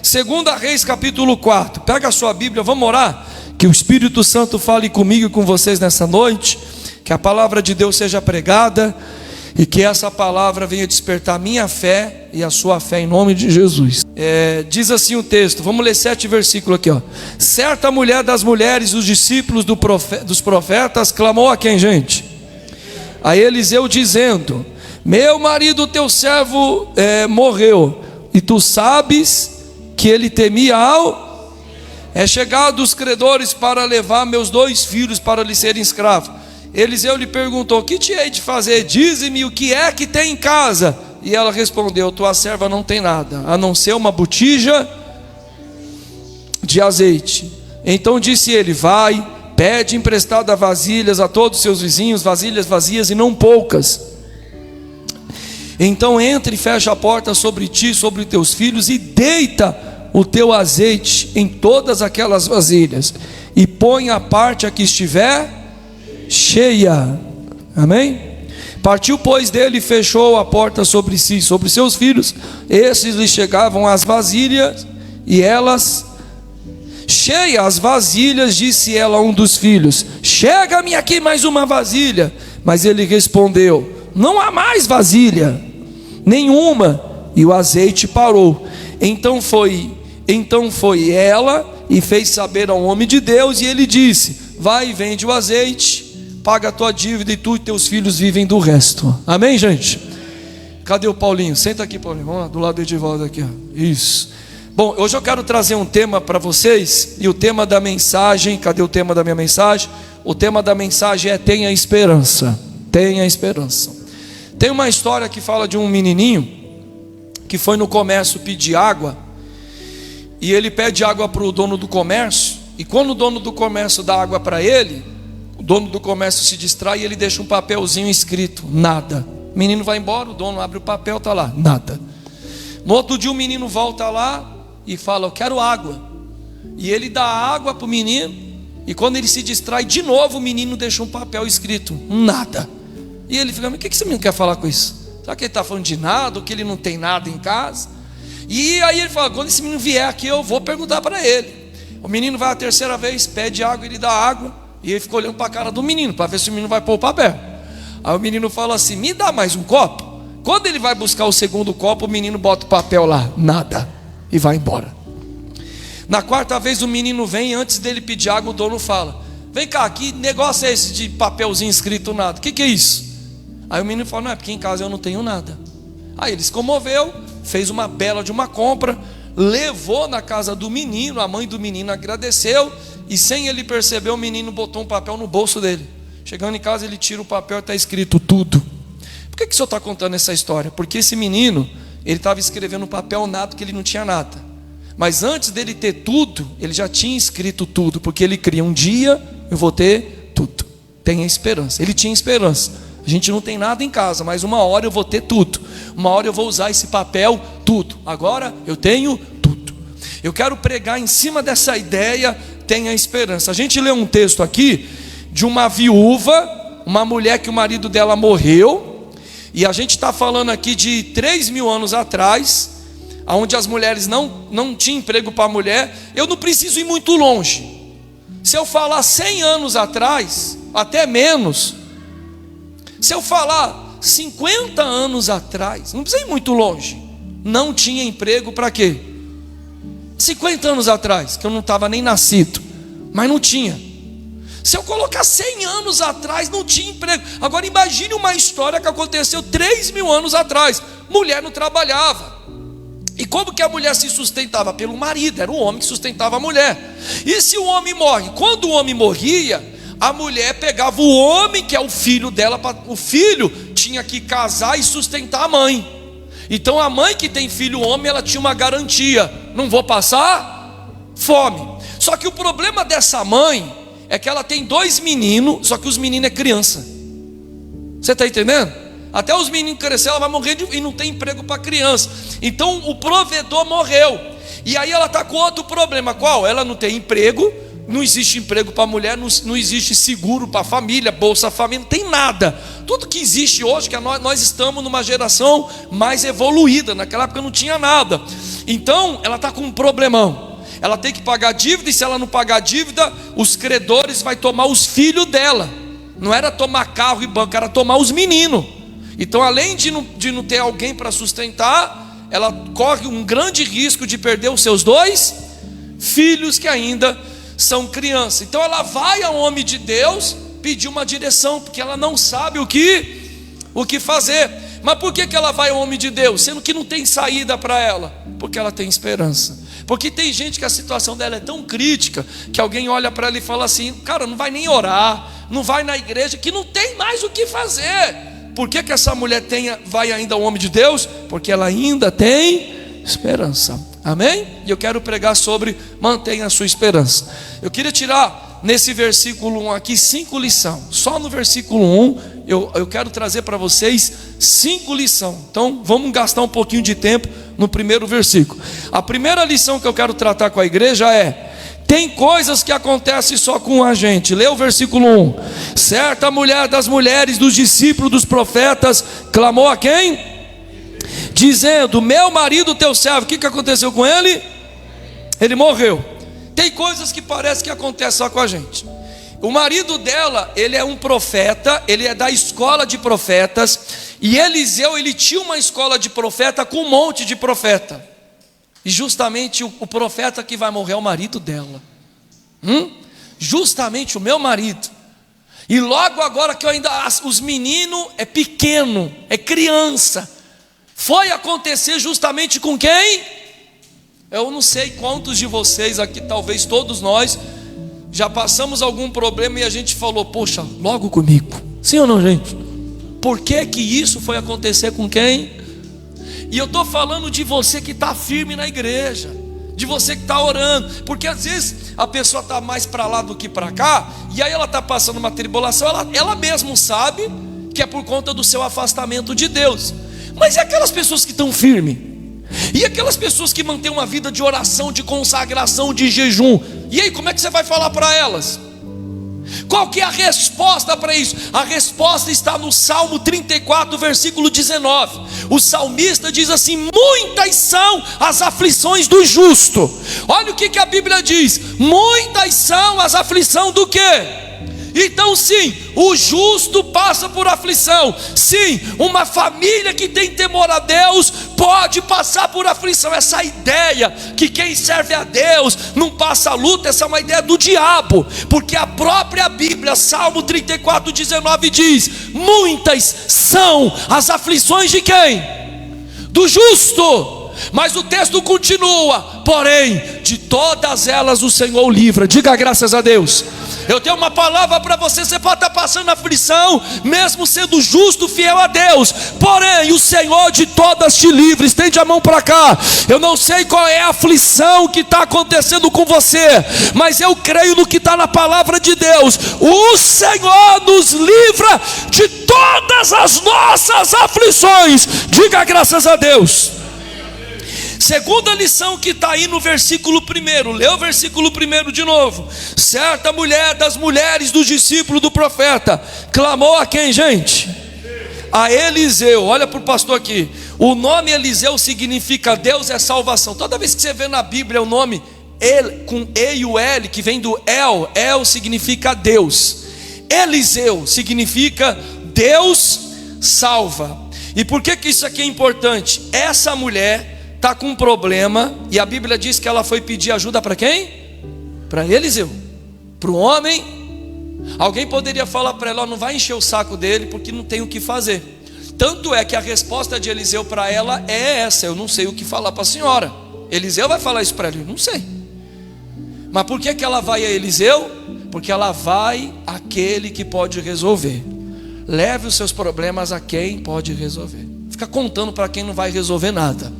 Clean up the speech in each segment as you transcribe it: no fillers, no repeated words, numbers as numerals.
Segunda Reis capítulo 4, pega a sua Bíblia, vamos orar, que o Espírito Santo fale comigo e com vocês nessa noite, que a palavra de Deus seja pregada, e que essa palavra venha despertar a minha fé e a sua fé em nome de Jesus. Diz assim o texto, vamos ler 7 versículos aqui, ó. Certa mulher das mulheres, os discípulos dos profetas, clamou a quem, gente? A Eliseu dizendo: meu marido teu servo morreu, e tu sabes que ele temia ao... chegado os credores para levar meus 2 filhos para lhe serem escravos. Eliseu lhe perguntou: que te hei de fazer? Dize-me o que é que tem em casa. E ela respondeu: tua serva não tem nada, a não ser uma botija de azeite. Então disse ele: vai, pede emprestada vasilhas a todos os seus vizinhos, vasilhas vazias e não poucas. Então entra e fecha a porta sobre ti, sobre teus filhos, e deita o teu azeite em todas aquelas vasilhas, e põe a parte a que estiver cheia. Amém? Partiu, pois, dele e fechou a porta sobre si, sobre seus filhos. Esses lhe chegavam as vasilhas, e elas cheias as vasilhas, disse ela a um dos filhos: chega-me aqui mais uma vasilha. Mas ele respondeu: não há mais vasilha nenhuma. E o azeite parou. Então foi ela e fez saber ao homem de Deus, e ele disse: vai e vende o azeite, paga a tua dívida, e tu e teus filhos vivem do resto. Amém, gente? Cadê o Paulinho? Senta aqui, Paulinho, vamos lá, do lado de volta aqui, ó. Isso. Bom, hoje eu quero trazer um tema para vocês, e o tema da mensagem, cadê o tema da minha mensagem? O tema da mensagem é: tenha esperança. Tenha esperança. Tem uma história que fala de um menininho que foi no comércio pedir água, e ele pede água para o dono do comércio, e quando o dono do comércio dá água para ele, o dono do comércio se distrai e ele deixa um papelzinho escrito: nada. O menino vai embora, o dono abre o papel, está lá: nada. No outro dia o menino volta lá e fala: eu quero água. E ele dá água para o menino, e quando ele se distrai de novo, o menino deixa um papel escrito: nada. E ele fica: mas o que esse menino quer falar com isso? Será que ele está falando de nada, ou que ele não tem nada em casa? E aí ele fala: quando esse menino vier aqui, eu vou perguntar para ele. O menino vai a terceira vez, pede água, ele dá água, e ele fica olhando para a cara do menino, para ver se o menino vai pôr o papel. Aí o menino fala assim: me dá mais um copo. Quando ele vai buscar o segundo copo, o menino bota o papel lá: nada, e vai embora. Na quarta vez o menino vem, antes dele pedir água, o dono fala: vem cá, que negócio é esse de papelzinho escrito nada? O que é isso? Aí o menino fala: não, é porque em casa eu não tenho nada. Aí ele se comoveu, fez uma bela de uma compra, levou na casa do menino, a mãe do menino agradeceu, e sem ele perceber, o menino botou um papel no bolso dele. Chegando em casa, ele tira o papel e está escrito tudo. Por que o senhor está contando essa história? Porque esse menino, ele estava escrevendo no papel nada, que ele não tinha nada. Mas antes dele ter tudo, ele já tinha escrito tudo, porque ele cria: um dia eu vou ter tudo. Tenha esperança. Ele tinha esperança. A gente não tem nada em casa, mas uma hora eu vou ter tudo. Uma hora eu vou usar esse papel, tudo. Agora eu tenho tudo. Eu quero pregar em cima dessa ideia: tenha esperança. A gente lê um texto aqui de uma viúva, uma mulher que o marido dela morreu, e a gente está falando aqui de 3.000 anos atrás, onde as mulheres não tinham emprego para a mulher. Eu não preciso ir muito longe. Se eu falar 100 anos atrás, até menos, se eu falar 50 anos atrás, não precisa ir muito longe, não tinha emprego para quê? 50 anos atrás, que eu não estava nem nascido, mas não tinha. Se eu colocar 100 anos atrás, não tinha emprego. Agora imagine uma história que aconteceu 3.000 anos atrás. Mulher não trabalhava. E como que a mulher se sustentava? Pelo marido, era o homem que sustentava a mulher. E se o homem morre? Quando o homem morria, a mulher pegava o homem, que é o filho dela, o filho tinha que casar e sustentar a mãe. Então a mãe que tem filho homem, ela tinha uma garantia: não vou passar fome. Só que o problema dessa mãe é que ela tem 2 meninos, só que os meninos é criança. Você está entendendo? Até os meninos crescer, ela vai morrer e não tem emprego para criança. Então o provedor morreu. E aí ela está com outro problema. Qual? Ela não tem emprego, não existe emprego para a mulher, não existe seguro para a família, Bolsa Família, não tem nada. Tudo que existe hoje, que nós estamos numa geração mais evoluída, naquela época não tinha nada. Então ela está com um problemão, ela tem que pagar dívida, e se ela não pagar dívida, os credores vão tomar os filhos dela. Não era tomar carro e banco, era tomar os meninos. Então, além de não ter alguém para sustentar, ela corre um grande risco de perder os seus 2 filhos que ainda são crianças. Então ela vai ao homem de Deus pedir uma direção, porque ela não sabe o que fazer. Mas por que ela vai ao homem de Deus, sendo que não tem saída para ela? Porque ela tem esperança. Porque tem gente que a situação dela é tão crítica, que alguém olha para ela e fala assim: cara, não vai nem orar, não vai na igreja, que não tem mais o que fazer. Por que essa mulher vai ainda ao homem de Deus? Porque ela ainda tem esperança. Amém? E eu quero pregar sobre mantenha a sua esperança. Eu queria tirar nesse versículo 1 aqui 5 lições. Só no versículo 1 eu quero trazer para vocês 5 lições. Então vamos gastar um pouquinho de tempo no primeiro versículo. A primeira lição que eu quero tratar com a igreja é: tem coisas que acontecem só com a gente. Lê o versículo 1. Certa mulher das mulheres dos discípulos dos profetas clamou a quem? Dizendo: meu marido, teu servo. O que aconteceu com ele? Ele morreu. Tem coisas que parece que acontecem só com a gente. O marido dela, ele é um profeta, ele é da escola de profetas. E Eliseu, ele tinha uma escola de profeta com um monte de profeta. E justamente o profeta que vai morrer é o marido dela. Justamente o meu marido. E logo agora que os meninos é pequeno, é criança, foi acontecer justamente com quem? Eu não sei quantos de vocês aqui, talvez todos nós, já passamos algum problema e a gente falou: poxa, logo comigo. Sim ou não, gente? Por que isso foi acontecer com quem? E eu estou falando de você que está firme na igreja, de você que está orando, porque às vezes a pessoa está mais para lá do que para cá, e aí ela está passando uma tribulação, ela mesmo sabe que é por conta do seu afastamento de Deus. Mas e aquelas pessoas que estão firmes? E aquelas pessoas que mantêm uma vida de oração, de consagração, de jejum? E aí, como é que você vai falar para elas? Qual que é a resposta para isso? A resposta está no Salmo 34, versículo 19. O salmista diz assim: muitas são as aflições do justo. Olha o que a Bíblia diz: muitas são as aflições do quê? Então sim, o justo passa por aflição. Sim, uma família que tem temor a Deus pode passar por aflição. Essa ideia que quem serve a Deus não passa luta, essa é uma ideia do diabo. Porque a própria Bíblia, Salmo 34, 19 diz: muitas são as aflições de quem? Do justo. Mas o texto continua: porém, de todas elas o Senhor o livra. Diga graças a Deus. Eu tenho uma palavra para você. Você pode estar passando aflição, mesmo sendo justo, fiel a Deus, porém o Senhor de todas te livra. Estende a mão para cá. Eu não sei qual é a aflição que está acontecendo com você, mas eu creio no que está na palavra de Deus. O Senhor nos livra de todas as nossas aflições. Diga graças a Deus. Segunda lição que está aí no versículo 1. Lê o versículo 1 de novo. Certa mulher das mulheres dos discípulos do profeta clamou a quem, gente? A Eliseu. Olha para o pastor aqui. O nome Eliseu significa Deus é salvação. Toda vez que você vê na Bíblia o nome com E e o L, que vem do El significa Deus. Eliseu significa Deus salva. E por que isso aqui é importante? Essa mulher está com um problema, e a Bíblia diz que ela foi pedir ajuda para quem? Para Eliseu, para o homem. Alguém poderia falar para ela: não vai encher o saco dele, porque não tem o que fazer. Tanto é que a resposta de Eliseu para ela é essa: eu não sei o que falar para a senhora. Eliseu vai falar isso para ela: eu não sei. Mas por que ela vai a Eliseu? Porque ela vai àquele que pode resolver. Leve os seus problemas a quem pode resolver. Fica contando para quem não vai resolver nada.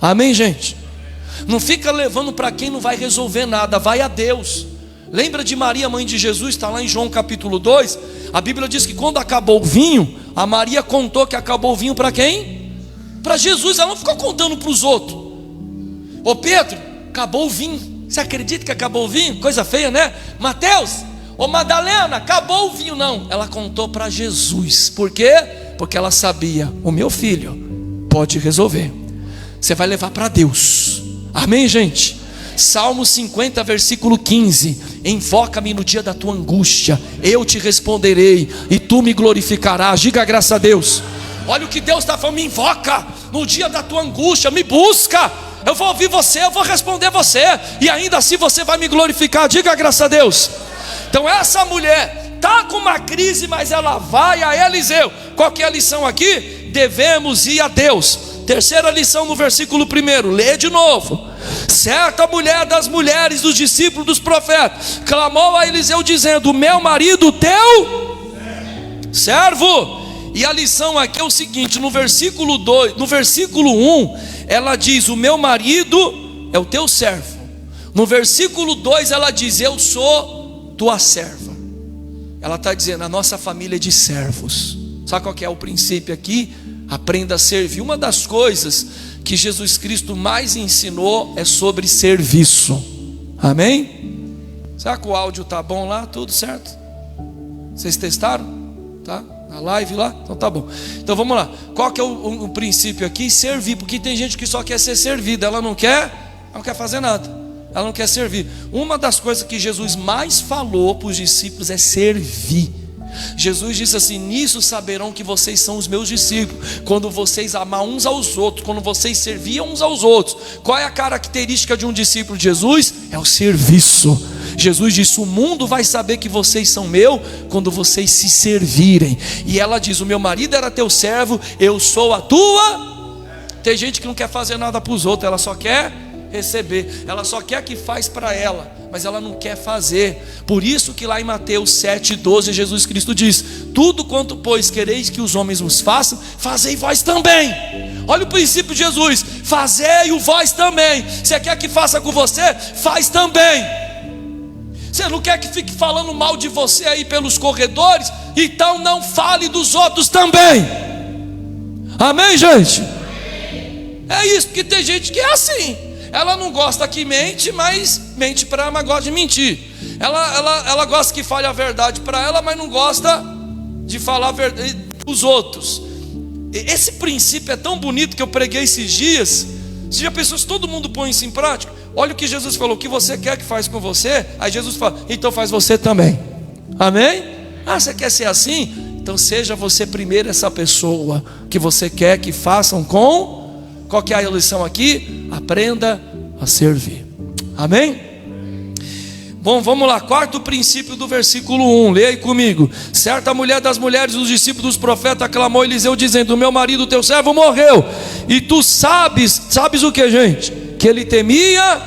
Amém, gente? Não fica levando para quem não vai resolver nada. Vai a Deus. Lembra de Maria, mãe de Jesus? Está lá em João capítulo 2. A Bíblia diz que quando acabou o vinho, a Maria contou que acabou o vinho para quem? Para Jesus. Ela não ficou contando para os outros: ô Pedro, acabou o vinho. Você acredita que acabou o vinho? Coisa feia, né? Mateus, ô Madalena, acabou o vinho. Não, ela contou para Jesus. Por quê? Porque ela sabia, o meu filho pode resolver. Você vai levar para Deus. Amém, gente? Salmo 50, versículo 15: invoca-me no dia da tua angústia, eu te responderei e tu me glorificarás. Diga graças a Deus. Olha o que Deus está falando: me invoca no dia da tua angústia, me busca, eu vou ouvir você, eu vou responder você, e ainda assim você vai me glorificar. Diga graças a Deus. Então essa mulher está com uma crise, mas ela vai a Eliseu. Qual que é a lição aqui? Devemos ir a Deus. Terceira lição no versículo 1, lê de novo. Certa mulher das mulheres dos discípulos dos profetas clamou a Eliseu dizendo: meu marido teu servo. E a lição aqui é o seguinte: no versículo 1 ela diz: o meu marido é o teu servo. No versículo 2 ela diz: eu sou tua serva. Ela está dizendo: a nossa família é de servos. Sabe qual que é o princípio aqui? Aprenda a servir. Uma das coisas que Jesus Cristo mais ensinou é sobre serviço. Amém? Será que o áudio está bom lá? Tudo certo? Vocês testaram? Tá? Na live lá? Então tá bom. Então vamos lá. Qual que é o princípio aqui? Servir. Porque tem gente que só quer ser servida. Ela não quer fazer nada. Ela não quer servir. Uma das coisas que Jesus mais falou para os discípulos é servir. Jesus disse assim: nisso saberão que vocês são os meus discípulos, quando vocês amar uns aos outros, quando vocês serviam uns aos outros. Qual é a característica de um discípulo de Jesus? É o serviço. Jesus disse: o mundo vai saber que vocês são meu quando vocês se servirem. E ela diz: o meu marido era teu servo, eu sou a tua. Tem gente que não quer fazer nada para os outros, ela só quer receber, ela só quer que faz para ela, mas ela não quer fazer. Por isso que lá em Mateus 7,12 Jesus Cristo diz: tudo quanto pois quereis que os homens vos façam, fazei vós também. Olha o princípio de Jesus: fazei o vós também. Você quer que faça com você? Faz também. Você não quer que fique falando mal de você aí pelos corredores? Então não fale dos outros também. Amém, gente? É isso, porque tem gente que é assim. Ela não gosta que mente, mas mente para ela, mas gosta de mentir. Ela gosta que fale a verdade para ela, mas não gosta de falar a verdade dos outros. Esse princípio é tão bonito que eu preguei esses dias. Você já pensou se todo mundo põe isso em prática? Olha o que Jesus falou: o que você quer que faz com você, aí Jesus fala: então faz você também. Amém? Ah, você quer ser assim? Então seja você primeiro essa pessoa que você quer que façam com. Qual que é a lição aqui? Aprenda a servir. Amém? Bom, vamos lá. Quarto princípio do versículo 1. Leia aí comigo. Certa mulher das mulheres dos discípulos dos profetas clamou a Eliseu dizendo: meu marido teu servo morreu, e tu sabes o que, gente? Que ele temia.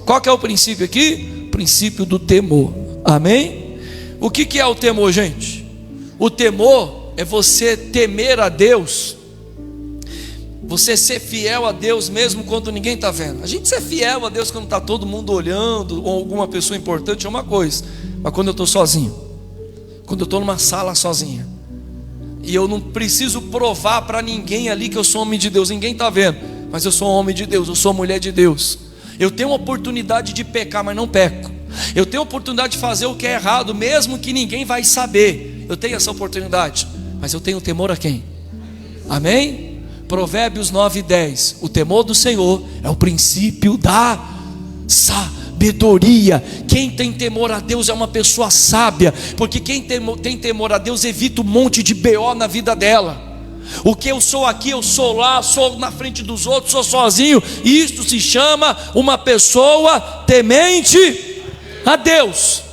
Qual que é o princípio aqui? O princípio do temor. Amém? O que é o temor, gente? O temor é você temer a Deus, você ser fiel a Deus mesmo quando ninguém está vendo. A gente ser fiel a Deus quando está todo mundo olhando, ou alguma pessoa importante é uma coisa, mas quando eu estou sozinho, quando eu estou numa sala sozinha, e eu não preciso provar para ninguém ali que eu sou homem de Deus, ninguém está vendo, mas eu sou homem de Deus, eu sou mulher de Deus. Eu tenho a oportunidade de pecar, mas não peco. Eu tenho a oportunidade de fazer o que é errado, mesmo que ninguém vai saber. Eu tenho essa oportunidade, mas eu tenho temor a quem? Amém? Provérbios 9:10. O temor do Senhor é o princípio da sabedoria. Quem tem temor a Deus é uma pessoa sábia, porque quem tem temor a Deus evita um monte de BO na vida dela. O que eu sou aqui, eu sou lá, sou na frente dos outros, sou sozinho. Isto se chama uma pessoa temente a Deus.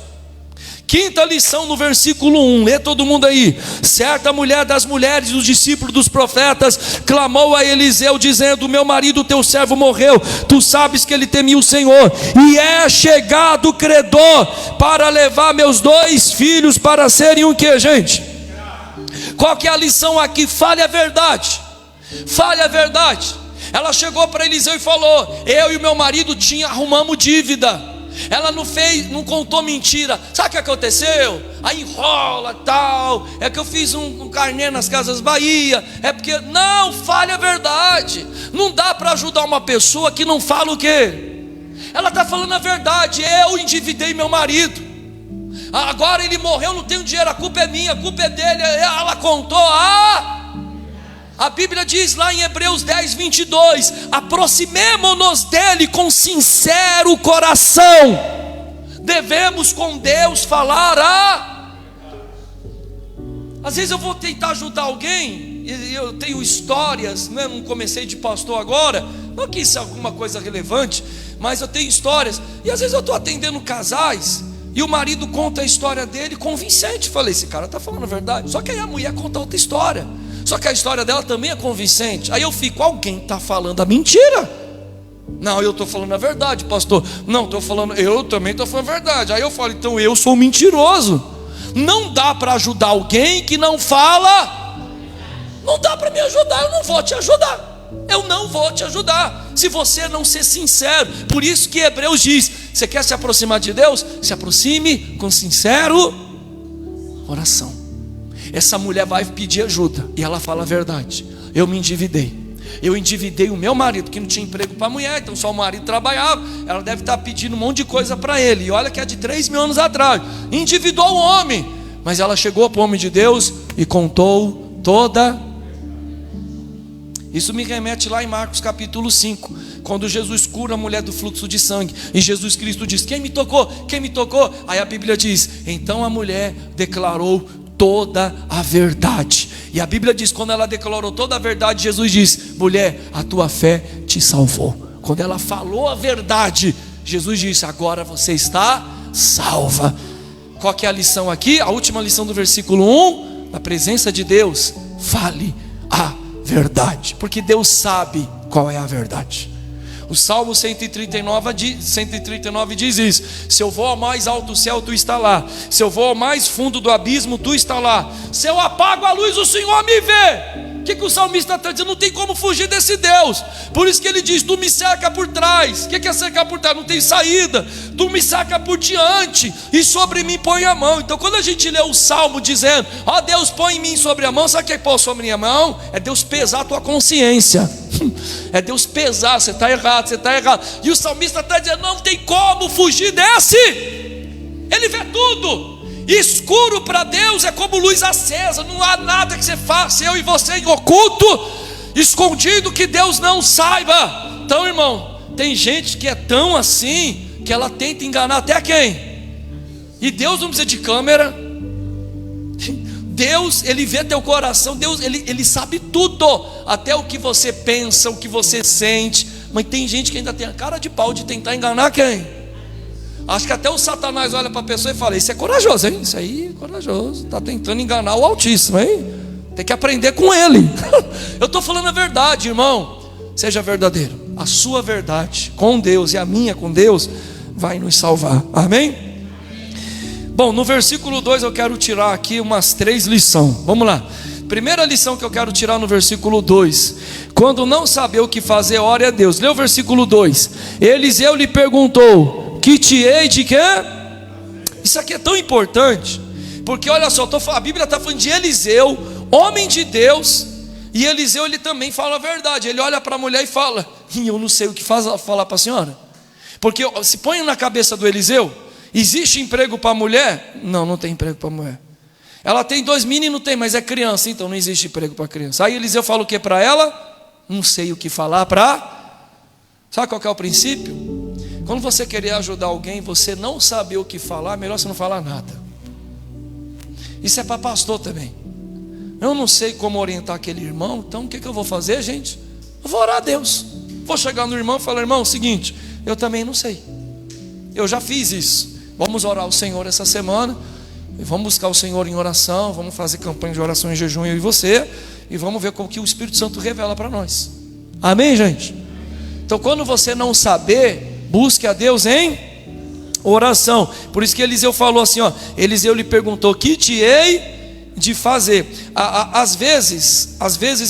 Quinta lição no versículo 1, lê todo mundo aí. Certa mulher das mulheres dos discípulos dos profetas clamou a Eliseu dizendo: meu marido teu servo morreu, tu sabes que ele temia o Senhor, e é chegado o credor para levar meus 2 filhos para serem um que, gente? Qual que é a lição aqui? Fale a verdade. Fale a verdade. Ela chegou para Eliseu e falou: eu e o meu marido arrumamos dívida. Ela não contou mentira. Sabe o que aconteceu? Aí enrola tal. É que eu fiz um carnê nas Casas Bahia. É porque, não, fale a verdade. Não dá para ajudar uma pessoa que não fala o quê? Ela está falando a verdade. Eu endividei meu marido, agora ele morreu, não tenho dinheiro, a culpa é minha, a culpa é dele. Ela contou a Bíblia diz lá em Hebreus 10, 22: aproximemo-nos dele com sincero coração. Devemos com Deus falar Às vezes eu vou tentar ajudar alguém, e eu tenho histórias, né? Não comecei de pastor agora, não que isso é alguma coisa relevante, mas eu tenho histórias, e às vezes eu estou atendendo casais, e o marido conta a história dele convincente. Falei, esse cara está falando a verdade. Só que aí a mulher conta outra história, só que a história dela também é convincente. Aí eu fico, alguém está falando a mentira. Não, eu estou falando a verdade, pastor. Não, estou falando, eu também estou falando a verdade. Aí eu falo, então eu sou mentiroso. Não dá para ajudar alguém que não fala. Não dá para me ajudar, eu não vou te ajudar. Eu não vou te ajudar se você não ser sincero. Por isso que Hebreus diz: você quer se aproximar de Deus? Se aproxime com sincero coração. Essa mulher vai pedir ajuda e ela fala a verdade. Eu me endividei. Eu endividei o meu marido, que não tinha emprego para a mulher, então só o marido trabalhava. Ela deve estar pedindo um monte de coisa para ele. E olha que é de 3.000 anos atrás. Endividou o homem. Mas ela chegou para o homem de Deus e contou toda. Isso me remete lá em Marcos capítulo 5, quando Jesus cura a mulher do fluxo de sangue. E Jesus Cristo diz: quem me tocou? Quem me tocou? Aí a Bíblia diz: então a mulher declarou toda a verdade. E a Bíblia diz, quando ela declarou toda a verdade, Jesus diz: mulher, a tua fé te salvou. Quando ela falou a verdade, Jesus disse: agora você está salva. Qual que é a lição aqui? A última lição do versículo 1: na presença de Deus, fale a verdade, porque Deus sabe qual é a verdade. O Salmo 139 diz isso: se eu vou ao mais alto céu, tu está lá. Se eu vou ao mais fundo do abismo, tu está lá. Se eu apago a luz, o Senhor me vê. O que o salmista está dizendo? Não tem como fugir desse Deus. Por isso que ele diz: tu me cerca por trás. O que é cercar por trás? Não tem saída. Tu me cerca por diante e sobre mim põe a mão. Então quando a gente lê o Salmo dizendo: ó Deus, põe em mim sobre a mão, sabe o que é pôr sobre minha mão? É Deus pesar a tua consciência. É Deus pesar, você está errado, você está errado. E o salmista está dizendo: não tem como fugir desse. Ele vê tudo. Escuro para Deus é como luz acesa. Não há nada que você faça, eu e você, em oculto, escondido, que Deus não saiba. Então, irmão, tem gente que é tão assim que ela tenta enganar até quem? E Deus não precisa de câmera. Deus, Ele vê teu coração. Deus, Ele sabe tudo, até o que você pensa, o que você sente. Mas tem gente que ainda tem a cara de pau de tentar enganar quem? Acho que até o Satanás olha para a pessoa e fala: isso é corajoso, hein? Isso aí é corajoso, está tentando enganar o Altíssimo, hein? Tem que aprender com ele. Eu estou falando a verdade, irmão. Seja verdadeiro. A sua verdade com Deus e a minha com Deus vai nos salvar, amém? Bom, no versículo 2 eu quero tirar aqui umas 3 lições. Vamos lá. Primeira lição que eu quero tirar no versículo 2: quando não saber o que fazer, ore a Deus. Lê o versículo 2. Eliseu lhe perguntou: que te hei de quê? Isso aqui é tão importante, porque olha só, a Bíblia está falando de Eliseu, homem de Deus. E Eliseu, ele também fala a verdade. Ele olha para a mulher e fala: eu não sei o que falar para a senhora. Porque se põe na cabeça do Eliseu: existe emprego para a mulher? Não, não tem emprego para a mulher. Ela tem 2 meninos, tem, mas é criança, então não existe emprego para criança. Aí Eliseu fala o que para ela? Não sei o que falar para... Sabe qual que é o princípio? Quando você querer ajudar alguém, você não saber o que falar, melhor você não falar nada. Isso é para pastor também. Eu não sei como orientar aquele irmão, então o que eu vou fazer, gente? Eu vou orar a Deus. Vou chegar no irmão e falar: irmão, seguinte, eu também não sei. Eu já fiz isso. Vamos orar ao Senhor essa semana. Vamos buscar o Senhor em oração. Vamos fazer campanha de oração em jejum, eu e você. E vamos ver como que o Espírito Santo revela para nós. Amém, gente? Então quando você não saber, busque a Deus em oração. Por isso que Eliseu falou assim, ó. Eliseu lhe perguntou: que te hei de fazer? Às vezes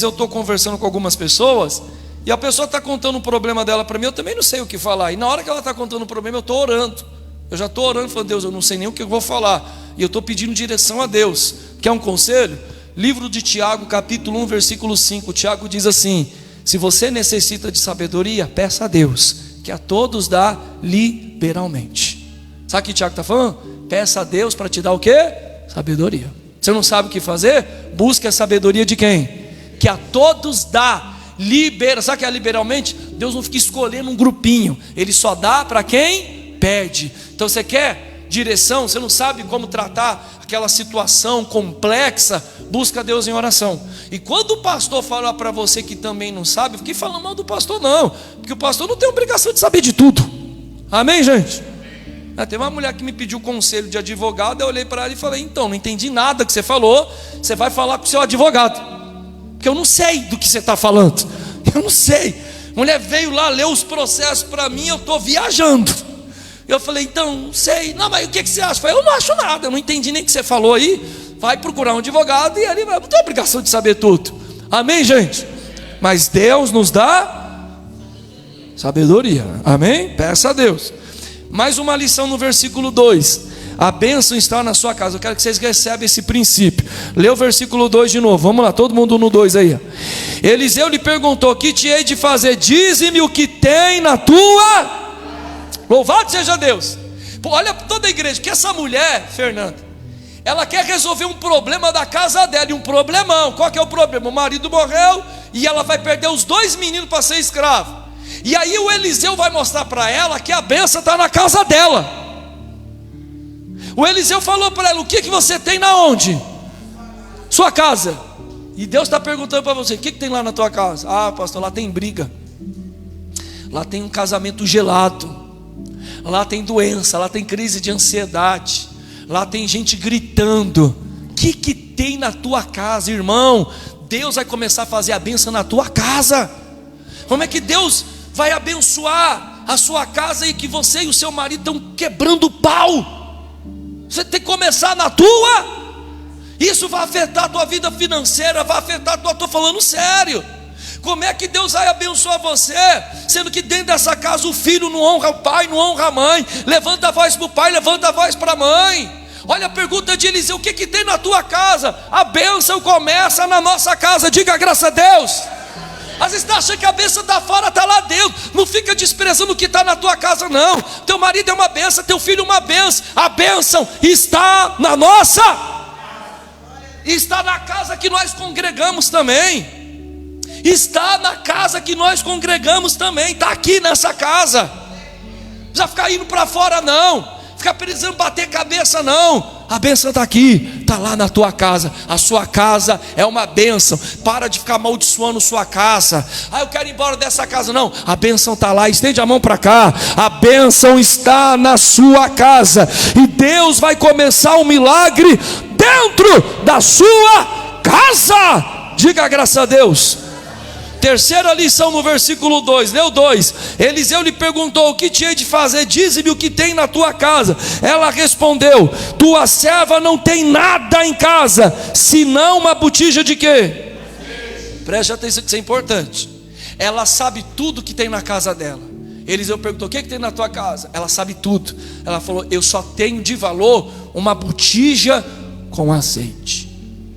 eu estou conversando com algumas pessoas e a pessoa está contando um problema dela para mim, eu também não sei o que falar. E na hora que ela está contando um problema, eu estou orando. Eu já estou orando, falando: Deus, eu não sei nem o que eu vou falar. E eu estou pedindo direção a Deus. Quer um conselho? Livro de Tiago, capítulo 1, versículo 5. Tiago diz assim: se você necessita de sabedoria, peça a Deus, que a todos dá liberalmente. Sabe o que o Tiago está falando? Peça a Deus para te dar o quê? Sabedoria. Você não sabe o que fazer? Busque a sabedoria de quem? Que a todos dá libera. Sabe o que é liberalmente? Deus não fica escolhendo um grupinho, Ele só dá para quem pede. Então você quer direção, você não sabe como tratar aquela situação complexa, busca Deus em oração. E quando o pastor fala para você que também não sabe, fique falando mal do pastor não, porque o pastor não tem obrigação de saber de tudo. Amém, gente? Tem uma mulher que me pediu conselho de advogado, eu olhei para ela e falei, então, não entendi nada que você falou, você vai falar com o seu advogado, porque eu não sei do que você está falando, eu não sei. A mulher veio lá, leu os processos para mim, eu estou viajando. Eu falei, então, não sei. Não, mas o que você acha? Eu falei, eu não acho nada, eu não entendi nem o que você falou aí. Vai procurar um advogado e ele não tem obrigação de saber tudo. Amém, gente? Mas Deus nos dá sabedoria. Amém? Peça a Deus. Mais uma lição no versículo 2. A bênção está na sua casa. Eu quero que vocês recebam esse princípio. Lê o versículo 2 de novo. Vamos lá, todo mundo no 2 aí. Eliseu lhe perguntou: que te hei de fazer? Dize-me o que tem na tua. Louvado seja Deus. Pô, olha toda a igreja, que essa mulher, Fernanda, ela quer resolver um problema da casa dela, e um problemão. Qual que é o problema? O marido morreu e ela vai perder os 2 meninos para ser escravo. E aí o Eliseu vai mostrar para ela que a bênção está na casa dela. O Eliseu falou para ela: o que você tem na onde? Sua casa. E Deus está perguntando para você: o que tem lá na tua casa? Ah, pastor, lá tem briga, lá tem um casamento gelado, lá tem doença, lá tem crise de ansiedade, lá tem gente gritando. O que tem na tua casa, irmão? Deus vai começar a fazer a bênção na tua casa. Como é que Deus vai abençoar a sua casa e que você e o seu marido estão quebrando o pau? Você tem que começar na tua. Isso vai afetar a tua vida financeira, vai afetar a tua... Estou falando sério. Como é que Deus vai abençoar você, sendo que dentro dessa casa o filho não honra o pai, não honra a mãe? Levanta a voz para o pai, levanta a voz para a mãe. Olha a pergunta de Eliseu: o que tem na tua casa? A bênção começa na nossa casa. Diga graças a Deus. Às vezes você acha que a bênção está fora, está lá dentro. Não fica desprezando o que está na tua casa, não. Teu marido é uma bênção, teu filho é uma bênção. A bênção está na nossa, está na casa que nós congregamos também. Está na casa que nós congregamos também. Está aqui nessa casa. Não precisa ficar indo para fora não, ficar precisando bater cabeça não. A bênção está aqui, está lá na tua casa. A sua casa é uma bênção. Para de ficar amaldiçoando sua casa. Ah, eu quero ir embora dessa casa. Não, a bênção está lá. Estende a mão para cá. A bênção está na sua casa. E Deus vai começar um milagre dentro da sua casa. Diga graças a Deus. Terceira lição no versículo 2, leu 2. Eliseu lhe perguntou: o que te hei de fazer? Dize-me o que tem na tua casa. Ela respondeu: tua serva não tem nada em casa, senão uma botija de quê? Preste atenção que isso é importante. Ela sabe tudo que tem na casa dela. Eliseu perguntou: o que tem na tua casa? Ela sabe tudo. Ela falou: eu só tenho de valor uma botija com azeite.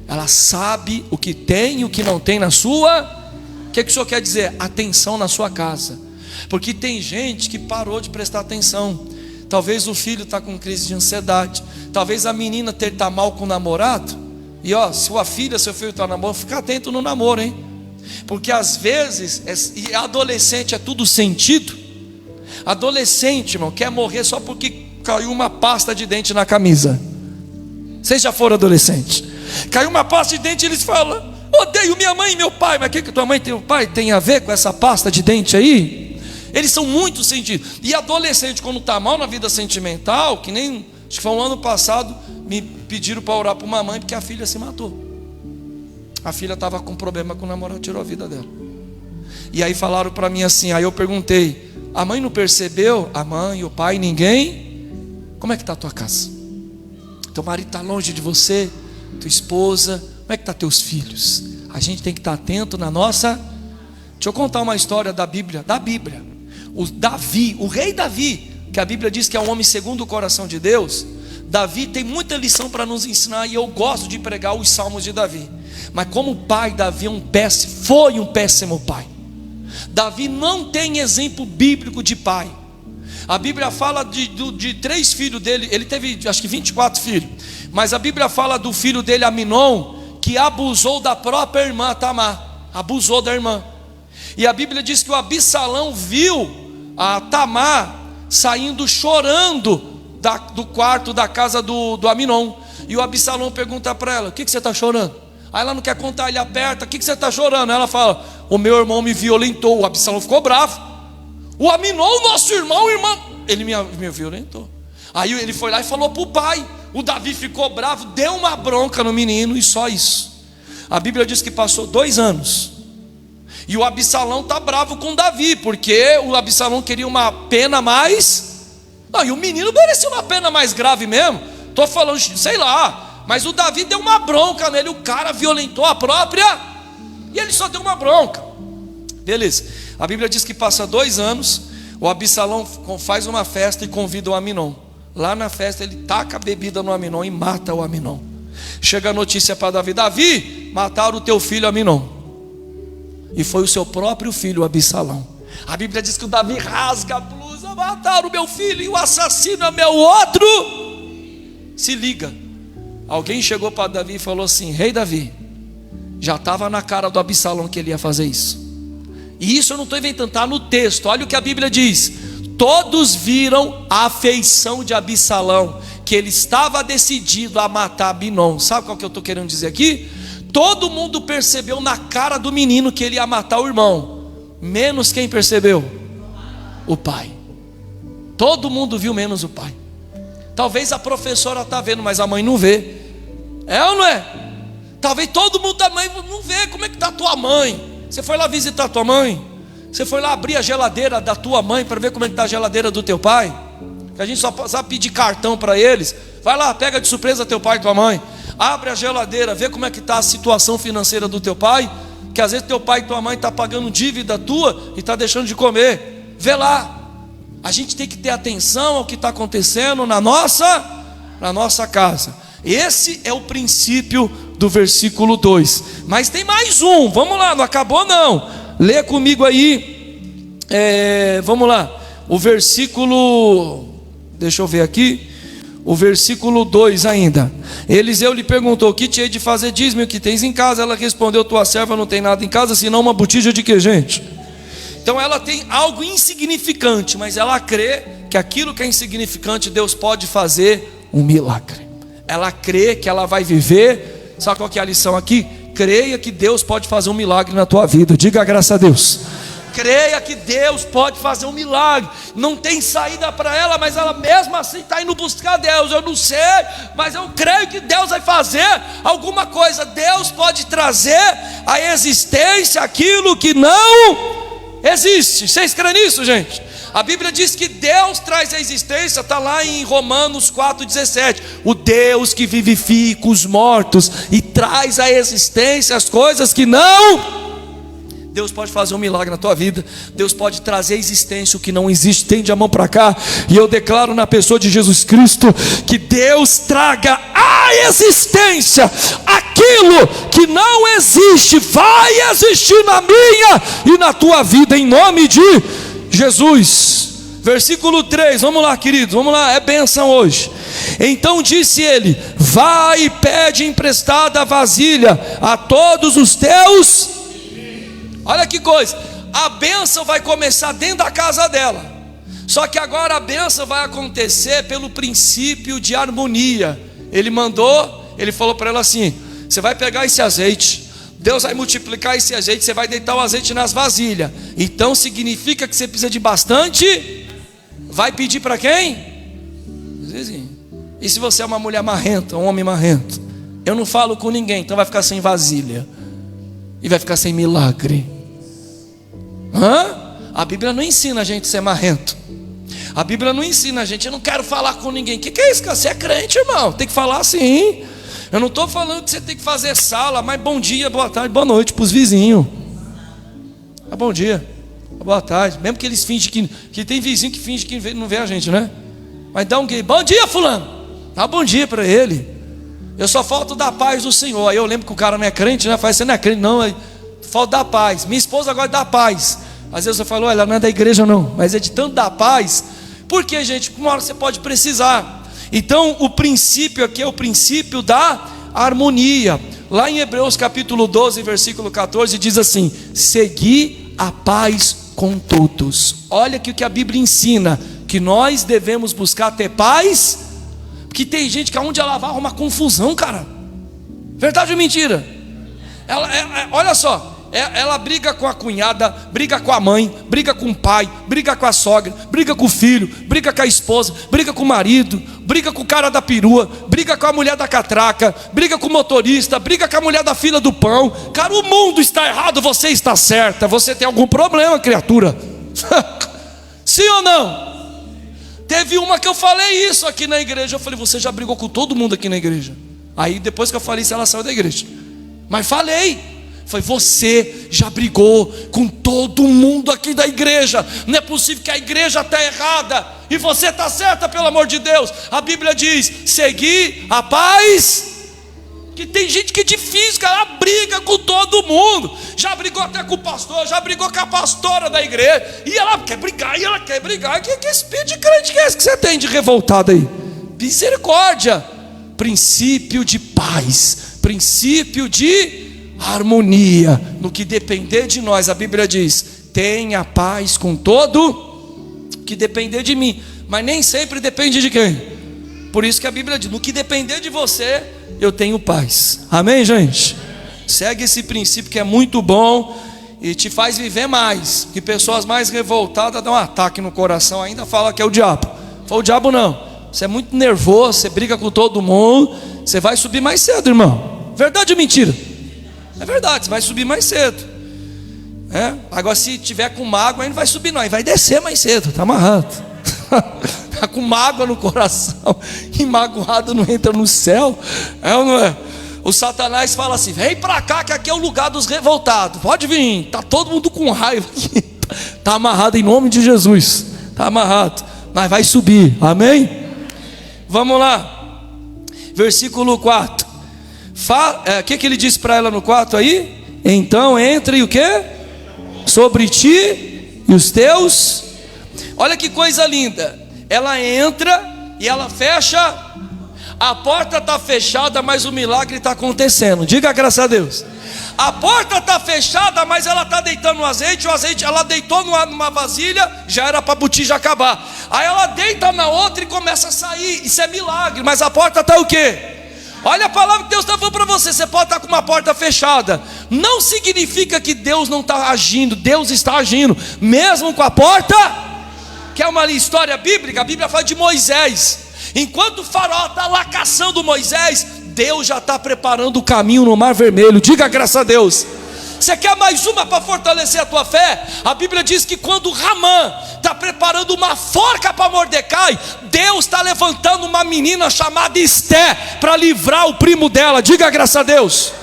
Ela sabe o que tem e o que não tem na sua. O que o senhor quer dizer? Atenção na sua casa. Porque tem gente que parou de prestar atenção. Talvez o filho está com crise de ansiedade. Talvez a menina está mal com o namorado. E sua filha, seu filho está namorando, fica atento no namoro, hein? Porque às vezes, e adolescente é tudo sentido. Adolescente, irmão, quer morrer só porque caiu uma pasta de dente na camisa. Vocês já foram adolescentes? Caiu uma pasta de dente e eles falam: odeio minha mãe e meu pai. Mas o que tua mãe e teu pai tem a ver com essa pasta de dente aí? Eles são muito sentidos. E adolescente, quando está mal na vida sentimental, que nem, acho que foi um ano passado, me pediram para orar por uma mãe porque a filha se matou. A filha estava com problema com o namorado, tirou a vida dela. E aí falaram para mim assim, aí eu perguntei: a mãe não percebeu? A mãe, o pai, ninguém? Como é que está a tua casa? Teu marido está longe de você? Tua esposa? Como é que estão teus filhos? A gente tem que estar atento na nossa... Deixa eu contar uma história da Bíblia. O Davi, o rei Davi, que a Bíblia diz que é um homem segundo o coração de Deus. Davi tem muita lição para nos ensinar. E eu gosto de pregar os salmos de Davi. Mas como pai, Davi foi um péssimo pai. Davi não tem exemplo bíblico de pai. A Bíblia fala de 3 filhos dele. Ele teve acho que 24 filhos, mas a Bíblia fala do filho dele, Aminon, que abusou da própria irmã Tamar. Abusou da irmã. E a Bíblia diz que o Absalão viu a Tamar saindo chorando do quarto da casa do Aminon. E o Absalão pergunta para ela: o que você está chorando? Aí ela não quer contar, ele aperta: o que você está chorando? Ela fala: o meu irmão me violentou. O Absalão ficou bravo. O Aminon, nosso irmão, ele me violentou. Aí ele foi lá e falou para o pai. O Davi ficou bravo, deu uma bronca no menino, e só isso. A Bíblia diz que passou 2 anos, e o Absalão está bravo com Davi, porque o Absalão queria uma pena mais. Não, e o menino merecia uma pena mais grave mesmo. Estou falando, sei lá, mas o Davi deu uma bronca nele. O cara violentou a própria, e ele só deu uma bronca. Beleza. A Bíblia diz que passa 2 anos, o Absalão faz uma festa e convida o Aminon. Lá na festa ele taca a bebida no Aminon e mata o Aminon. Chega a notícia para Davi: Davi, mataram o teu filho Aminon. E foi o seu próprio filho, Absalão. A Bíblia diz que o Davi rasga a blusa: mataram o meu filho e o assassino é meu outro. Se liga, alguém chegou para Davi e falou assim: rei Davi, já estava na cara do Absalão que ele ia fazer isso. E isso eu não estou inventando, está no texto. Olha o que a Bíblia diz: todos viram a afeição de Absalão, que ele estava decidido a matar Aminon. Sabe qual que eu estou querendo dizer aqui? Todo mundo percebeu na cara do menino que ele ia matar o irmão, menos quem percebeu? O pai. Todo mundo viu, menos o pai. Talvez a professora está vendo, mas a mãe não vê. É ou não é? Talvez todo mundo da mãe não vê. Como é que está a tua mãe? Você foi lá visitar a tua mãe? Você foi lá abrir a geladeira da tua mãe para ver como é que está a geladeira do teu pai? Que a gente só sabe pedir cartão para eles. Vai lá, pega de surpresa teu pai e tua mãe. Abre a geladeira, vê como é que está a situação financeira do teu pai. Que às vezes teu pai e tua mãe estão pagando dívida tua e está deixando de comer. Vê lá. A gente tem que ter atenção ao que está acontecendo na nossa casa. Esse é o princípio do versículo 2. Mas tem mais um, vamos lá, não acabou não. Lê comigo aí, vamos lá. O versículo, deixa eu ver aqui. O versículo 2 ainda. Eliseu lhe perguntou: o que te hei de fazer? Diz-me o que tens em casa. Ela respondeu: tua serva não tem nada em casa, senão uma botija de quê, gente? Então ela tem algo insignificante, mas ela crê que aquilo que é insignificante, Deus pode fazer um milagre. Ela crê que ela vai viver. Sabe qual que é a lição aqui? Creia que Deus pode fazer um milagre na tua vida. Diga graças a Deus. Creia que Deus pode fazer um milagre. Não tem saída para ela, mas ela mesmo assim está indo buscar Deus. Eu não sei, mas eu creio que Deus vai fazer alguma coisa. Deus pode trazer à existência aquilo que não existe. Vocês creem nisso, gente? A Bíblia diz que Deus traz à existência, está lá em Romanos 4,17. O Deus que vivifica os mortos e traz à existência as coisas que não. Deus pode fazer um milagre na tua vida. Deus pode trazer à existência o que não existe. Tende a mão para cá, e eu declaro na pessoa de Jesus Cristo que Deus traga à existência aquilo que não existe. Vai existir na minha e na tua vida, em nome de Jesus. Versículo 3, vamos lá, queridos, vamos lá, é bênção hoje. Então disse ele: vai e pede emprestada a vasilha a todos os teus. Olha que coisa, a bênção vai começar dentro da casa dela. Só que agora a bênção vai acontecer pelo princípio de harmonia. Ele falou para ela assim: você vai pegar esse azeite, Deus vai multiplicar esse azeite, você vai deitar o azeite nas vasilhas. Então significa que você precisa de bastante. Vai pedir para quem? E se você é uma mulher marrenta, um homem marrento? Eu não falo com ninguém, então vai ficar sem vasilha e vai ficar sem milagre. A Bíblia não ensina a gente a ser marrento. A Bíblia não ensina a gente: eu não quero falar com ninguém. O que é isso, cara? Você é crente, irmão, tem que falar sim. Eu não estou falando que você tem que fazer sala, mas bom dia, boa tarde, boa noite para os vizinhos. Bom dia, boa tarde. Mesmo que eles fingem que tem vizinho que finge que não vê a gente, né? Mas dá um gay: bom dia, fulano. Dá bom dia para ele. Eu só falto dar paz do Senhor. Aí eu lembro que o cara não é crente, né? Faz, você não é crente, não. Falta dar paz. Minha esposa agora dá paz. Às vezes você fala, olha, não é da igreja não, mas é de tanto dar paz. Por quê, gente? Uma hora você pode precisar. Então o princípio aqui é o princípio da harmonia. Lá em Hebreus capítulo 12, versículo 14, diz assim: segui a paz com todos. Olha aqui o que a Bíblia ensina, que nós devemos buscar ter paz, porque tem gente que aonde ela vai arruma confusão, cara. Verdade ou mentira? Olha só, ela briga com a cunhada, briga com a mãe, briga com o pai, briga com a sogra, briga com o filho, briga com a esposa, briga com o marido, briga com o cara da perua, briga com a mulher da catraca, briga com o motorista, briga com a mulher da fila do pão. Cara, o mundo está errado, você está certa. Você tem algum problema, criatura? Sim ou não? Teve uma que eu falei isso aqui na igreja. Eu falei, você já brigou com todo mundo aqui na igreja? Aí depois que eu falei isso, ela saiu da igreja. Mas falei. Foi, você já brigou com todo mundo aqui da igreja. Não é possível que a igreja está errada e você está certa, pelo amor de Deus. A Bíblia diz, seguir a paz. Que tem gente que é difícil, cara, ela briga com todo mundo. Já brigou até com o pastor, já brigou com a pastora da igreja. E ela quer brigar, e ela quer brigar. Que espírito de crente que é esse que você tem de revoltado aí? Misericórdia. Princípio de paz, princípio de harmonia. No que depender de nós, a Bíblia diz, tenha paz com todo que depender de mim. Mas nem sempre depende de quem? Por isso que a Bíblia diz, no que depender de você, eu tenho paz. Amém, gente? Segue esse princípio que é muito bom e te faz viver mais. Que pessoas mais revoltadas dão um ataque no coração, ainda fala que é o diabo. Foi o diabo não. Você é muito nervoso, você briga com todo mundo, você vai subir mais cedo, irmão. Verdade ou mentira? É verdade, você vai subir mais cedo. Agora se tiver com mágoa, aí não vai subir não, aí vai descer mais cedo, tá amarrado. Tá com mágoa no coração, e magoado não entra no céu. É ou não é? O Satanás fala assim, vem pra cá que aqui é o lugar dos revoltados. Pode vir, tá todo mundo com raiva aqui. Tá amarrado em nome de Jesus. Tá amarrado, mas vai subir, amém? Vamos lá, versículo 4. O que ele disse para ela no 4 aí? Então entre o que? Sobre ti e os teus. Olha que coisa linda. Ela entra e ela fecha. A porta está fechada, mas o milagre está acontecendo. Diga graças a Deus. A porta está fechada, mas ela está deitando o azeite ela deitou numa vasilha, já era para a botija acabar. Aí ela deita na outra e começa a sair. Isso é milagre, mas a porta está o quê? Olha a palavra que Deus está falando para você. Você pode estar com uma porta fechada, não significa que Deus não está agindo. Deus está agindo, mesmo com a porta. Que é uma história bíblica. A Bíblia fala de Moisés. Enquanto o faraó está lá caçando Moisés, Deus já está preparando o caminho no Mar Vermelho. Diga graças a Deus. Você quer mais uma para fortalecer a tua fé? A Bíblia diz que quando Ramã está preparando uma forca para Mordecai, Deus está levantando uma menina chamada Esté para livrar o primo dela. Diga graças a Deus.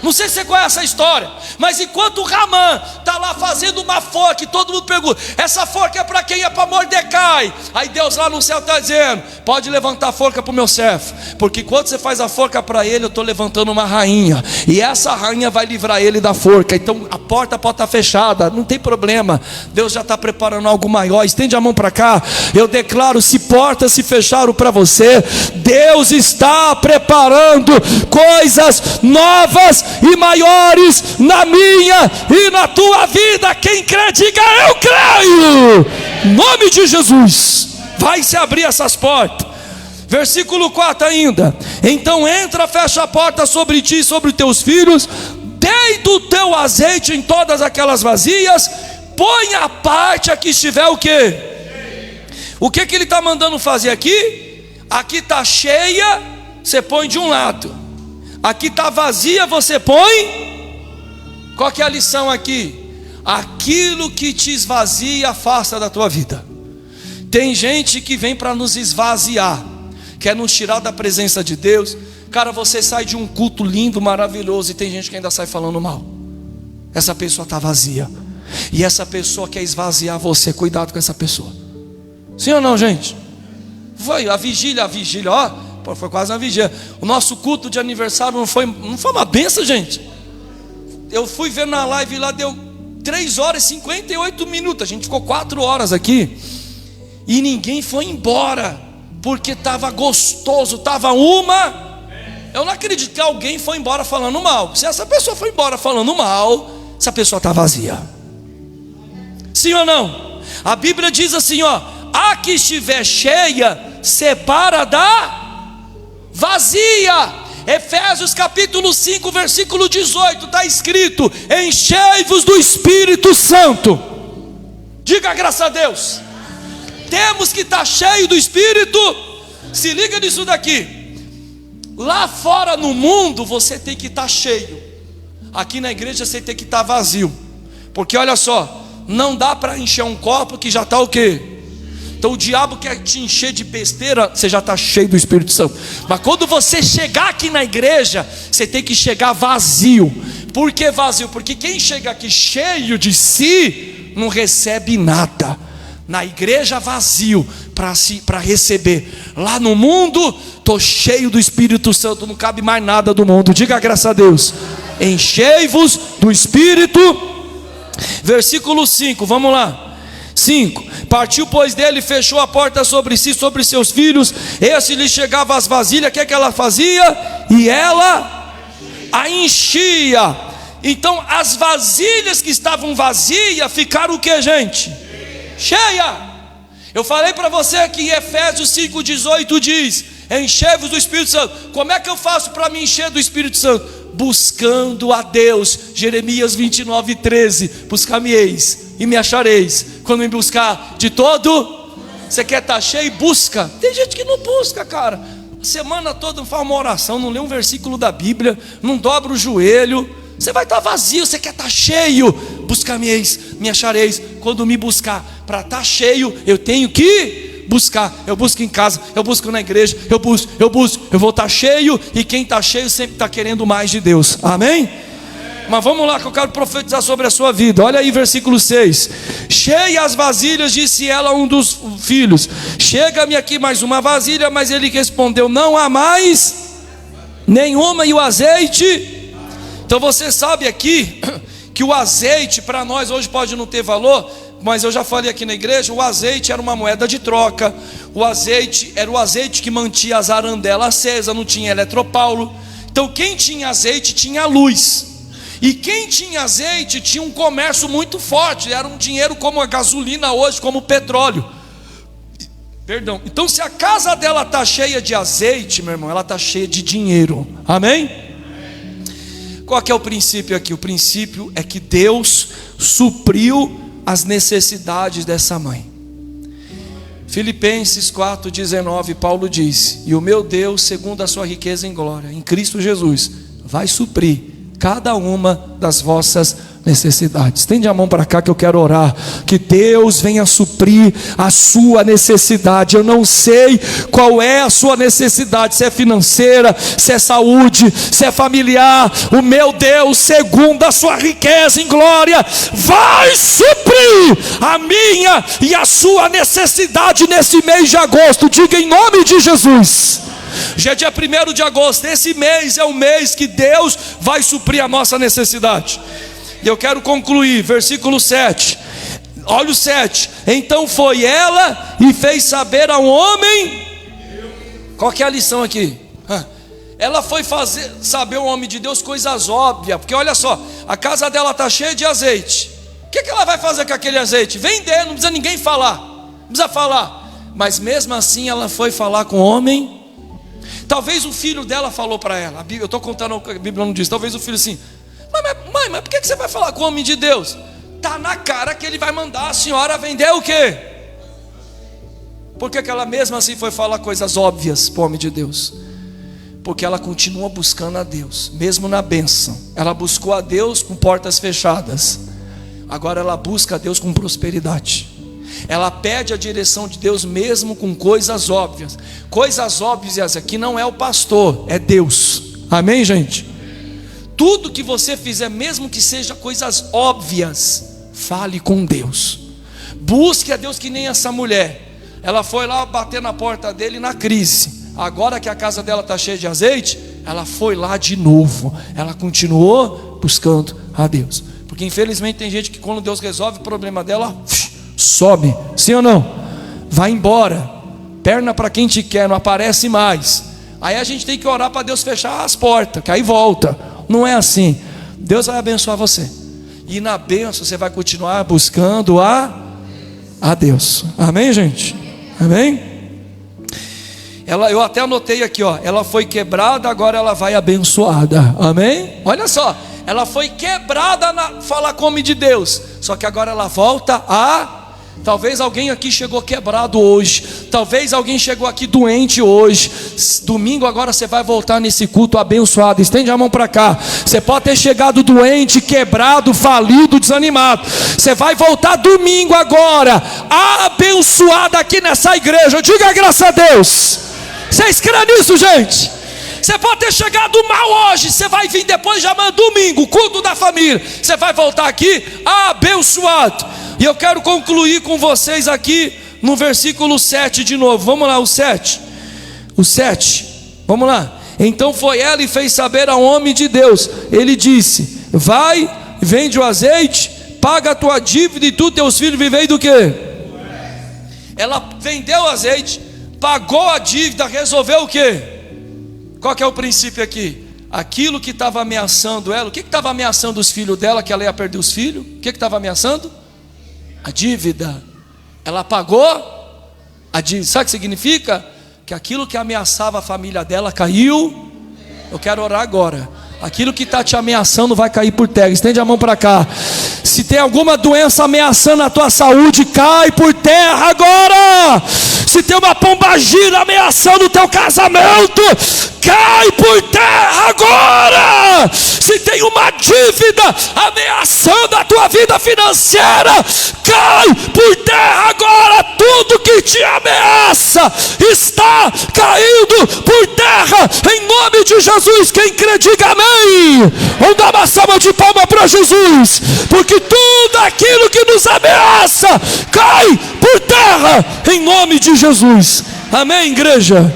Não sei se você conhece essa história, mas enquanto Ramã está lá fazendo uma forca, e todo mundo pergunta, essa forca é para quem? É para Mordecai. Aí Deus lá no céu está dizendo, pode levantar a forca para o meu servo, porque quando você faz a forca para ele, eu estou levantando uma rainha, e essa rainha vai livrar ele da forca. Então a porta pode estar fechada, não tem problema, Deus já está preparando algo maior. Estende a mão para cá. Eu declaro, se portas se fecharam para você, Deus está preparando coisas novas e maiores na minha e na tua vida. Quem crê, diga eu creio. Em nome de Jesus, vai se abrir essas portas. Versículo 4 ainda. Então entra, fecha a porta sobre ti e sobre os teus filhos, dei do teu azeite em todas aquelas vasilhas, põe a parte a que estiver o quê? O que ele está mandando fazer aqui? Aqui está cheia, você põe de um lado. Aqui está vazia, você põe. Qual que é a lição aqui? Aquilo que te esvazia, afasta da tua vida. Tem gente que vem para nos esvaziar, quer nos tirar da presença de Deus. Cara, você sai de um culto lindo, maravilhoso, e tem gente que ainda sai falando mal. Essa pessoa está vazia, e essa pessoa quer esvaziar você. Cuidado com essa pessoa. Sim ou não, gente? Foi a vigília, ó. Foi quase uma vigília. O nosso culto de aniversário não foi uma benção, gente. Eu fui ver na live lá, deu 3 horas e 58 minutos. A gente ficou 4 horas aqui e ninguém foi embora, porque estava gostoso, estava uma. Eu não acredito que alguém foi embora falando mal. Se essa pessoa foi embora falando mal, essa pessoa está vazia. Sim ou não? A Bíblia diz assim, ó: a que estiver cheia, separa da vazia. Efésios capítulo 5, versículo 18, está escrito: enchei-vos do Espírito Santo. Diga graças a Deus. Temos que estar cheio do Espírito. Se liga nisso daqui. Lá fora no mundo você tem que estar cheio. Aqui na igreja você tem que estar vazio. Porque olha só, não dá para encher um copo que já está o quê? Então o diabo quer te encher de besteira, você já está cheio do Espírito Santo. Mas quando você chegar aqui na igreja, você tem que chegar vazio. Por que vazio? Porque quem chega aqui cheio de si, não recebe nada. Na igreja vazio, para receber. Lá no mundo, estou cheio do Espírito Santo, não cabe mais nada do mundo. Diga graças a Deus. Enchei-vos do Espírito. Versículo 5, vamos lá. 5, partiu pois dele, fechou a porta sobre si, sobre seus filhos. Esse lhe chegava as vasilhas, o que é que ela fazia? E ela a enchia. Então as vasilhas que estavam vazias ficaram o que, gente? Cheia. Eu falei para você que em Efésios 5,18 diz: enchei-vos do Espírito Santo. Como é que eu faço para me encher do Espírito Santo? Buscando a Deus. Jeremias 29,13: buscar-me-eis e me achareis, quando me buscar de todo. Você quer estar cheio? Busca. Tem gente que não busca, cara. A semana toda não faz uma oração, não lê um versículo da Bíblia, não dobra o joelho. Você vai estar vazio, você quer estar cheio. Buscar-me-eis, me achareis, quando me buscar. Para estar cheio, eu tenho que buscar. Eu busco em casa, eu busco na igreja, eu busco, eu vou estar cheio. E quem está cheio sempre está querendo mais de Deus. Amém? Mas vamos lá, que eu quero profetizar sobre a sua vida. Olha aí versículo 6. Cheia as vasilhas, disse ela a um dos filhos: chega-me aqui mais uma vasilha. Mas ele respondeu: não há mais nenhuma. E o azeite? Então você sabe aqui que o azeite para nós hoje pode não ter valor, mas eu já falei aqui na igreja, o azeite era uma moeda de troca. O azeite era o azeite que mantinha as arandelas acesas, não tinha eletropaulo. Então quem tinha azeite tinha luz. E quem tinha azeite tinha um comércio muito forte. Era um dinheiro como a gasolina hoje, como o petróleo. Perdão. Então se a casa dela está cheia de azeite, meu irmão, ela está cheia de dinheiro. Amém? Qual que é o princípio aqui? O princípio é que Deus supriu as necessidades dessa mãe. Filipenses 4,19, Paulo diz: e o meu Deus, segundo a sua riqueza em glória, em Cristo Jesus, vai suprir cada uma das vossas necessidades. Estende a mão para cá que eu quero orar, que Deus venha suprir a sua necessidade. Eu não sei qual é a sua necessidade, se é financeira, se é saúde, se é familiar. O meu Deus, segundo a sua riqueza em glória, vai suprir a minha e a sua necessidade nesse mês de agosto. Diga em nome de Jesus. Já é dia 1º de agosto. Esse mês é o mês que Deus vai suprir a nossa necessidade. E eu quero concluir, versículo 7. Olha o 7. Então foi ela e fez saber ao homem. Qual que é a lição aqui? Ela foi saber ao homem de Deus coisas óbvias. Porque olha só, a casa dela está cheia de azeite. O que ela vai fazer com aquele azeite? Vender, não precisa ninguém falar. Não precisa falar. Mas mesmo assim ela foi falar com o homem. Talvez o filho dela falou para ela. Eu estou contando o que a Bíblia não diz. Talvez o filho assim: mãe, mas por que você vai falar com o homem de Deus? Está na cara que ele vai mandar a senhora vender o quê? Por que ela mesmo assim foi falar coisas óbvias para o homem de Deus? Porque ela continua buscando a Deus, mesmo na bênção. Ela buscou a Deus com portas fechadas. Agora ela busca a Deus com prosperidade. Ela pede a direção de Deus mesmo com coisas óbvias. Coisas óbvias aqui não é o pastor, é Deus. Amém, gente? Tudo que você fizer, mesmo que seja coisas óbvias, fale com Deus. Busque a Deus que nem essa mulher. Ela foi lá bater na porta dele na crise. Agora que a casa dela está cheia de azeite, ela foi lá de novo. Ela continuou buscando a Deus. Porque infelizmente tem gente que quando Deus resolve o problema dela, sobe, sim ou não? Vai embora, perna para quem te quer, não aparece mais. Aí a gente tem que orar para Deus fechar as portas, que aí volta. Não é assim. Deus vai abençoar você, e na bênção você vai continuar buscando a Deus. Amém, gente? Amém? Eu até anotei aqui, ó, ela foi quebrada, agora ela vai abençoada. Amém? Olha só, ela foi quebrada na falar como de Deus, só que agora ela volta a... Talvez alguém aqui chegou quebrado hoje, talvez alguém chegou aqui doente hoje. Domingo agora você vai voltar nesse culto abençoado. Estende a mão para cá. Você pode ter chegado doente, quebrado, falido, desanimado. Você vai voltar domingo agora abençoado aqui nessa igreja. Diga graças a Deus. Vocês creem nisso, gente? Você pode ter chegado mal hoje, você vai vir depois de amanhã, domingo, culto da família. Você vai voltar aqui abençoado. E eu quero concluir com vocês aqui no versículo 7 de novo. Vamos lá, o 7. O 7, vamos lá. Então foi ela e fez saber ao homem de Deus. Ele disse: vai, vende o azeite, paga a tua dívida, e tu, teus filhos, vivei do quê? Ela vendeu o azeite, pagou a dívida, resolveu o quê? Qual que é o princípio aqui? Aquilo que estava ameaçando ela. O que estava ameaçando os filhos dela? Que ela ia perder os filhos. O que estava ameaçando? A dívida. Ela pagou a dívida. Sabe o que significa? Que aquilo que ameaçava a família dela caiu. Eu quero orar agora. Aquilo que está te ameaçando vai cair por terra. Estende a mão para cá. Se tem alguma doença ameaçando a tua saúde, cai por terra agora. Se tem uma pombagira ameaçando o teu casamento, cai por terra agora. Se tem uma dívida ameaçando a tua vida financeira, cai por terra agora. Tudo que te ameaça está caindo por terra, em nome de Jesus. Quem crê, diga amém. Vamos dar uma salva de palmas para Jesus, porque tudo aquilo que nos ameaça cai por terra, em nome de Jesus. Amém, igreja?